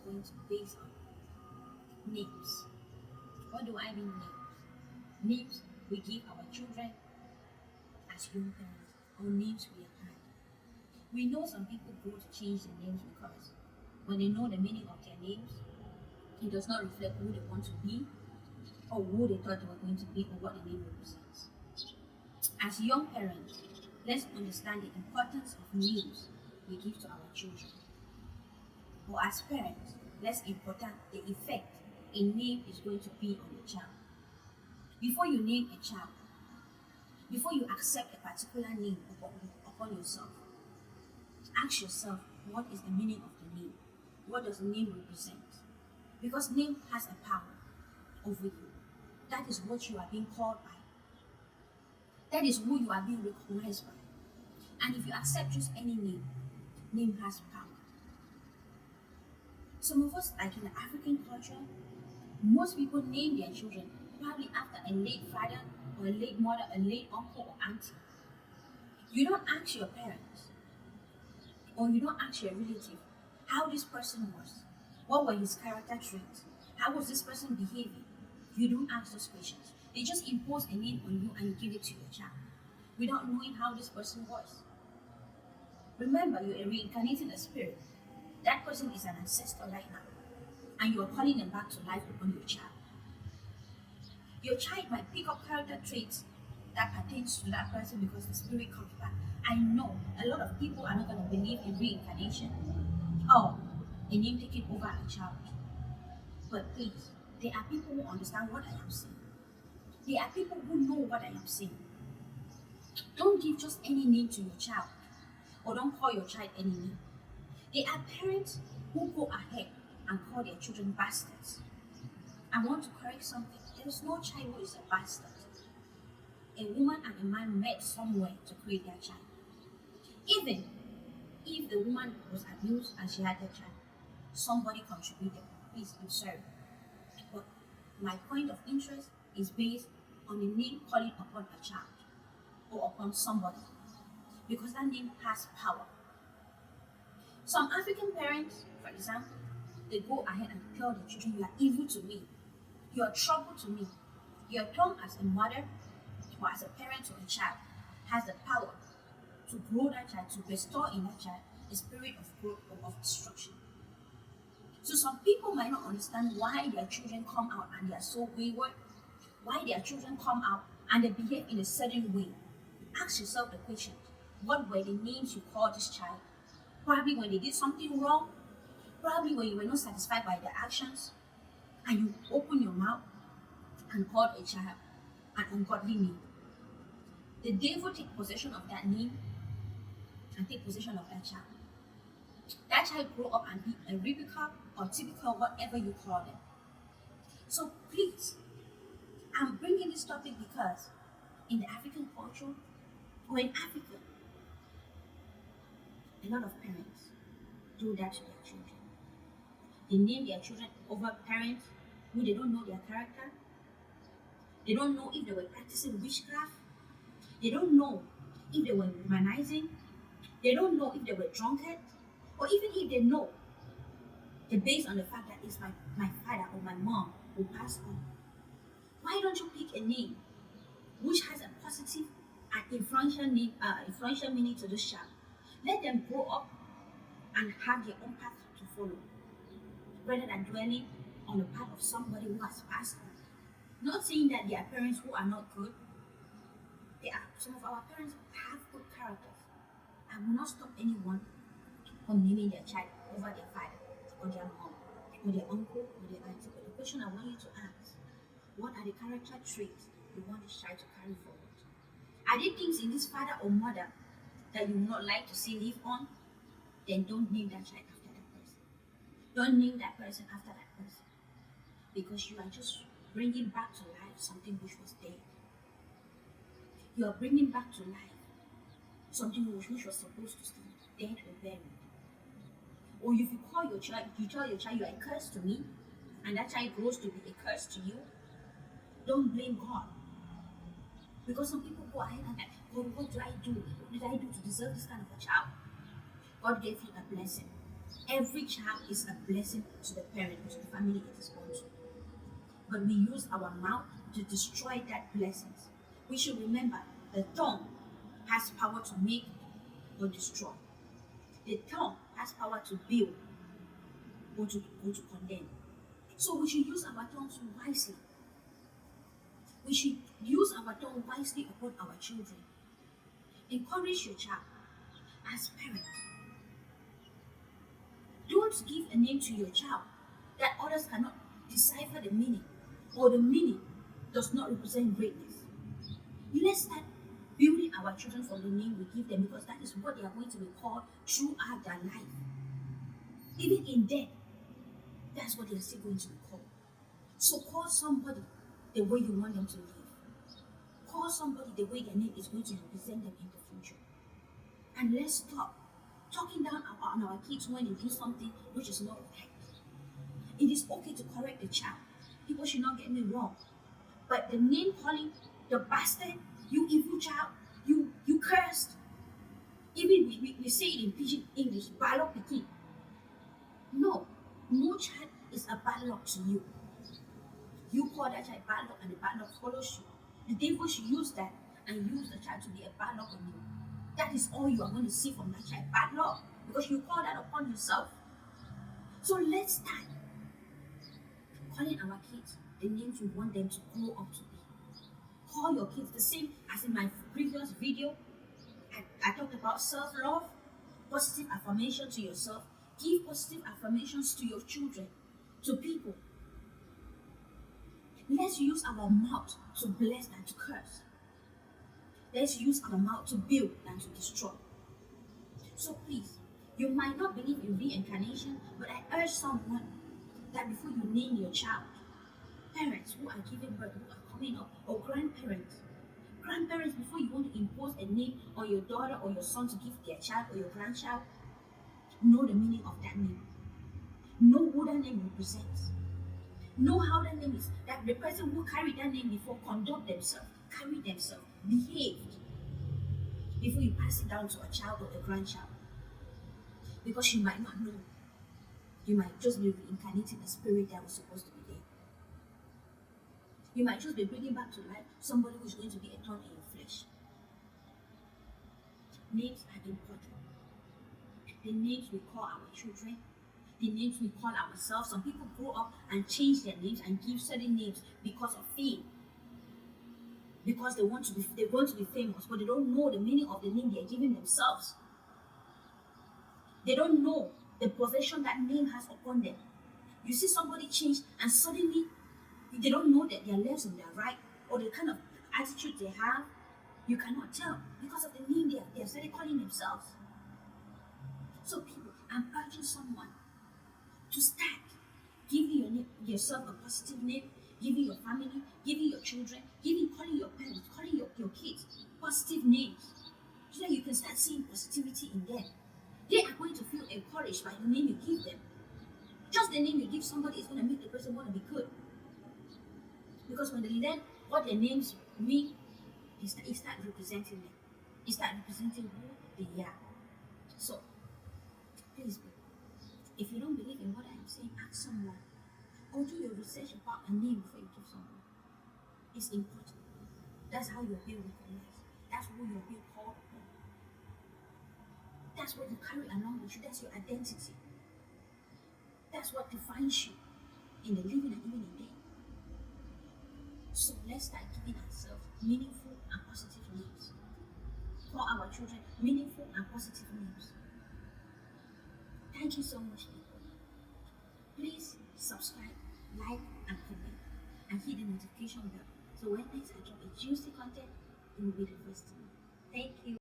going to be based on names. What do I mean names? Names we give our children as young parents, or names we have had. We know some people go to change their names because when they know the meaning of their names, it does not reflect who they want to be or who they thought they were going to be or what the name represents. As young parents, let's understand the importance of names we give to our children. Or as parents, let's important the effect a name is going to be on the child. Before you name a child, before you accept a particular name upon yourself, ask yourself, what is the meaning of the name? What does the name represent? Because name has a power over you. That is what you are being called by. That is who you are being recognized by. And if you accept just any name, name has power. Some of us, like in the African culture, most people name their children probably after a late father or a late mother, a late uncle or auntie. You don't ask your parents or you don't ask your relative how this person was. What were his character traits? How was this person behaving? You don't ask those questions. They just impose a name on you and you give it to your child without knowing how this person was. Remember, you are reincarnating a spirit. That person is an ancestor right now, and you are calling them back to life upon your child. Your child might pick up character traits that pertains to that person because the spirit comes back. I know a lot of people are not going to believe in reincarnation. Oh, a name taking over a child. But please, there are people who understand what I am saying. There are people who know what I am saying. Don't give just any name to your child, or don't call your child any name. There are parents who go ahead and call their children bastards. I want to correct something. There is no child who is a bastard. A woman and a man met somewhere to create their child. Even if the woman was abused and she had a child, somebody contributed. Please, I'm sorry. But my point of interest is based on the name calling upon a child or upon somebody, because that name has power. Some African parents, for example, they go ahead and tell their children, you are evil to me, you are trouble to me. Your tongue as a mother or as a parent or a child has the power to grow that child, to restore in that child a spirit of growth or of destruction. So some people might not understand why their children come out and they are so wayward, why their children come out and they behave in a certain way. Ask yourself the question, what were the names you called this child? Probably when they did something wrong, probably when you were not satisfied by their actions, and you open your mouth and called a child an ungodly name. The devil take possession of that name and take possession of that child. That child grow up and be a replica or typical, whatever you call them. So please, I'm bringing this topic because in the African culture, or in Africa, a lot of parents do that to their children. They name their children over parents who they don't know their character. They don't know if they were practicing witchcraft. They don't know if they were womanizing. They don't know if they were drunkard. Or even if they know, they're based on the fact that it's my father or my mom who passed on. Why don't you pick a name which has a positive and influential meaning to this child? Let them grow up and have their own path to follow, rather than dwelling on the path of somebody who has passed on. Not saying that there are parents who are not good. There are some of our parents have good characters. I will not stop anyone from naming their child over their father or their mom or their uncle or their auntie. But the question I want you to ask, what are the character traits you want this child to carry forward? Are there things in this father or mother that you would not like to see live on? Then don't name that child after that person. Don't name that person after that person. Because you are just bringing back to life something which was dead. You are bringing back to life something which was supposed to stay dead or buried. Or if you call your child, you tell your child you are a curse to me, and that child grows to be a curse to you, don't blame God. Because some people go ahead and like, God, what do I do? What did I do to deserve this kind of a child? God gave you a blessing. Every child is a blessing to the parent or to the family it is born to. But we use our mouth to destroy that blessings. We should remember the tongue has power to make or destroy. The tongue has power to build or to condemn. So we should use our tongues wisely. We should use our tongue wisely upon our children. Encourage your child as parents. Don't give a name to your child that others cannot decipher the meaning, or the meaning does not represent greatness. Let's start building our children from the name we give them, because that is what they are going to be called throughout their life. Even in death, that's what they are still going to be called. So call somebody the way you want them to live. Call somebody the way their name is going to represent them in the future. And let's stop talking down on our kids when they do something which is not right. It is okay to correct the child. People should not get me wrong. But the name calling, the bastard, you evil child, you cursed. Even we say it in pidgin English, bad luck pikin. No child is a bad luck to you. You call that child bad luck and the bad luck follows you. The devil should use that and use the child to be a bad luck on you. That is all you are going to see from that child, bad luck, because you call that upon yourself. So let's start calling our kids the names we want them to grow up to be. Call your kids the same as in my previous video. I talked about self-love, positive affirmation to yourself. Give positive affirmations to your children, to people. Let's use our mouth to bless than to curse. Let's use our mouth to build than to destroy. So please, you might not believe in reincarnation, but I urge someone that before you name your child, parents who are giving birth, who are coming up, or grandparents, before you want to impose a name on your daughter or your son to give their child or your grandchild, know the meaning of that name. Know who that name represents. Know how that name is, that the person who carried that name before conduct themselves, carried themselves, behaved, before you pass it down to a child or a grandchild. Because you might not know. You might just be reincarnating a spirit that was supposed to be there. You might just be bringing back to life somebody who is going to be a thorn in your flesh. Names are important. The names we call our children, the names we call ourselves. Some people grow up and change their names and give certain names because of fame. Because they want to be famous, but they don't know the meaning of the name they are giving themselves. They don't know the possession that name has upon them. You see somebody change and suddenly they don't know that they are left and they are right, or the kind of attitude they have. You cannot tell because of the name they have started calling themselves. So people, I'm urging someone to start giving yourself a positive name, giving your family, giving your children, calling your parents, calling your kids positive names, so that you can start seeing positivity in them. They are going to feel encouraged by the name you give them. Just the name you give somebody is going to make the person want to be good. Because when they learn what their names mean, it start representing them. It start representing who they are. So, please, if you don't believe in what I am saying, ask someone. Or do your research about a name before you give someone. It's important. That's how you're being recognized. That's who you're being called upon. That's what you carry along with you. That's your identity. That's what defines you in the living and even in death. So let's start giving ourselves meaningful and positive names. For our children, meaningful and positive names. Thank you so much, people. Please subscribe, like, and comment, and hit the notification bell. So when next I drop a juicy content, you will be the first to know. Thank you.